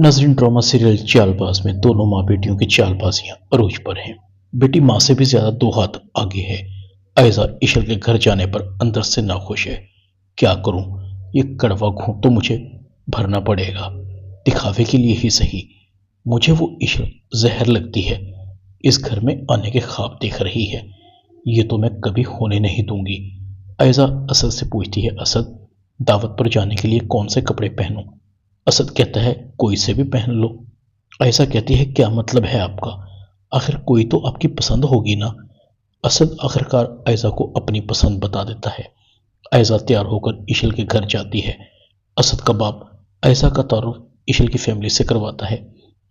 नाज़रीन, drama serial Chaalbaaz में दोनों माँ बेटियों की चालबाजियां अरूज पर हैं। बेटी माँ से भी ज्यादा दो हाथ आगे है। आयजा इशल के घर जाने पर अंदर से नाखुश है। क्या करूं, ये कड़वा घूंट तो मुझे भरना पड़ेगा, दिखावे के लिए ही सही। मुझे वो इशल जहर लगती है। इस घर में आने के ख्वाब देख रही है। ये तो मैं कभी होने नहीं दूंगी। आयजा असद से पूछती है, असद, दावत पर जाने के लिए कौन से कपड़े पहनूं? असद कहता है, कोई से भी पहन लो। आयशा कहती है, क्या मतलब है आपका? आखिर कोई तो आपकी पसंद होगी ना। असद आखिरकार आयशा को अपनी पसंद बता देता है। आयशा तैयार होकर इशल के घर जाती है। असद का बाप आयशा का तारुफ इशल की फैमिली से करवाता है।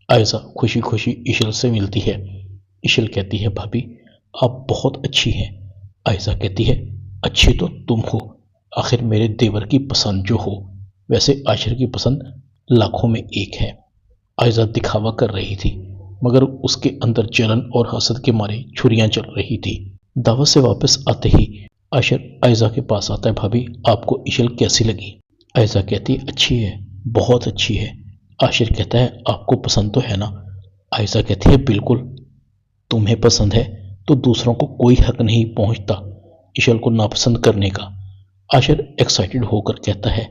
आयशा खुशी खुशी इशल से मिलती है। इशल कहती है, भाभी आप बहुत अच्छी हैं। आयशा कहती है, अच्छी तो तुम हो, आखिर मेरे देवर की पसंद जो हो। वैसे आशिर की पसंद लाखों में एक है। आयशा दिखावा कर रही थी, मगर उसके अंदर जलन और हसद के मारे छुरियां चल रही थी। दावत से वापस आते ही आशिर आयशा के पास आता है। भाभी आपको इशल कैसी लगी? आयशा कहती है, अच्छी है, बहुत अच्छी है। आशिर कहता है, आपको पसंद तो है ना? आयशा कहती है, बिल्कुल। तुम्हें पसंद है तो दूसरों को कोई हक नहीं पहुंचता इशल को नापसंद करने का। आशिर एक्साइटेड होकर कहता है,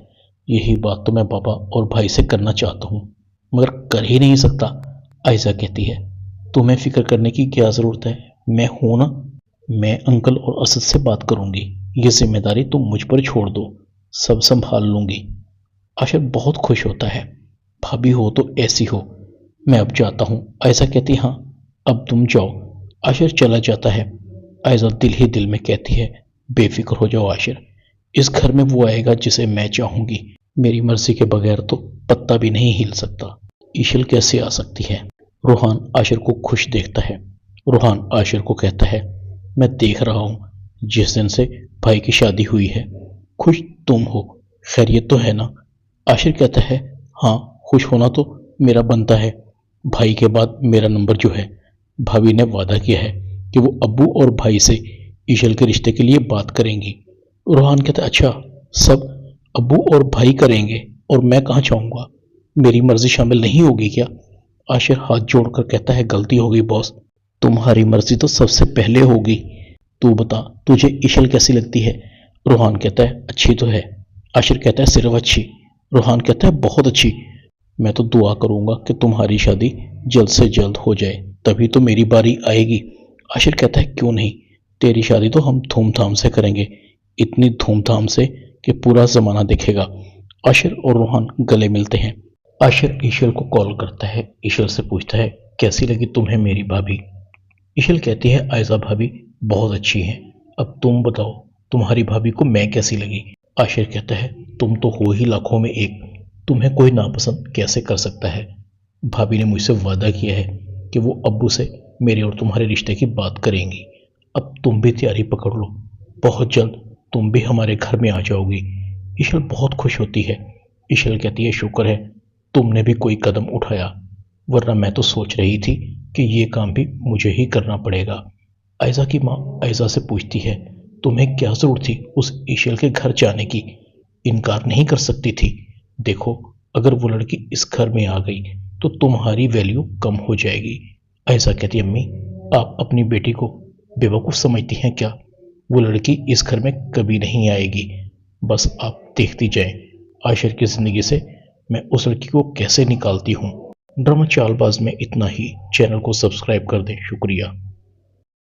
यही बात तो मैं पापा और भाई से करना चाहता हूँ, मगर कर ही नहीं सकता। आयशा कहती है, तुम्हें फिक्र करने की क्या ज़रूरत है, मैं हूं ना। मैं अंकल और असद से बात करूंगी, ये जिम्मेदारी तुम मुझ पर छोड़ दो, सब संभाल लूंगी। आशिर बहुत खुश होता है। भाभी हो तो ऐसी हो, मैं अब जाता हूँ। आयशा कहती, हाँ अब तुम जाओ। आशिर चला जाता है। आयशा दिल ही दिल में कहती है, बेफिक्र हो जाओ आशिर, इस घर में वो आएगा जिसे मैं चाहूंगी। मेरी मर्जी के बगैर तो पत्ता भी नहीं हिल सकता। इशल कैसे आ सकती है? रूहान आशिर को खुश देखता है। रूहान आशिर को कहता है, मैं देख रहा हूं जिस दिन से भाई की शादी हुई है, खुश तुम हो, खैरियत तो है ना? आशिर कहता है, हाँ खुश होना तो मेरा बनता है। भाई के बाद मेरा नंबर जो है। भाभी ने वादा किया है कि वो अब्बू और भाई से इशल के रिश्ते के लिए बात करेंगी। रूहान कहता है, अच्छा सब अब्बू और भाई करेंगे और मैं कहाँ चाहूंगा, मेरी मर्जी शामिल नहीं होगी क्या? आशिर हाथ जोड़कर कहता है, गलती हो गई बॉस, तुम्हारी मर्जी तो सबसे पहले होगी। तू बता तुझे इशल कैसी लगती है? रूहान कहता है, अच्छी तो है। आशिर कहता है, सिर्फ अच्छी? रूहान कहता है, बहुत अच्छी। मैं तो दुआ करूंगा कि तुम्हारी शादी जल्द से जल्द हो जाए, तभी तो मेरी बारी आएगी। आशिर कहता है, क्यों नहीं, तेरी शादी तो हम धूमधाम से करेंगे, इतनी धूमधाम से कि पूरा जमाना देखेगा। आशिर और रूहान गले मिलते हैं। आशिर इशल को कॉल करता है। इशल से पूछता है, कैसी लगी तुम्हें मेरी भाभी? इशल कहती है, आयशा भाभी बहुत अच्छी हैं, अब तुम बताओ तुम्हारी भाभी को मैं कैसी लगी? आशिर कहता है, तुम तो हो ही लाखों में एक, तुम्हें कोई नापसंद कैसे कर सकता है? भाभी ने मुझसे वादा किया है कि वो अब्बू से मेरे और तुम्हारे रिश्ते की बात करेंगी। अब तुम भी तैयारी पकड़ लो, बहुत जल्द तुम भी हमारे घर में आ जाओगी। इशल बहुत खुश होती है। इशल कहती है, शुक्र है तुमने भी कोई कदम उठाया, वरना मैं तो सोच रही थी कि ये काम भी मुझे ही करना पड़ेगा। आयशा की माँ आयशा से पूछती है, तुम्हें क्या जरूरत थी उस इशल के घर जाने की? इनकार नहीं कर सकती थी। देखो अगर वो लड़की इस घर में आ गई तो तुम्हारी वैल्यू कम हो जाएगी। आयशा कहती है, अम्मी आप अपनी बेटी को बेवकूफ़ समझती हैं क्या? वो लड़की इस घर में कभी नहीं आएगी, बस आप देखती जाएं आशिर की ज़िंदगी से मैं उस लड़की को कैसे निकालती हूँ। ड्रामा चालबाज में इतना ही। चैनल को सब्सक्राइब कर दें। शुक्रिया।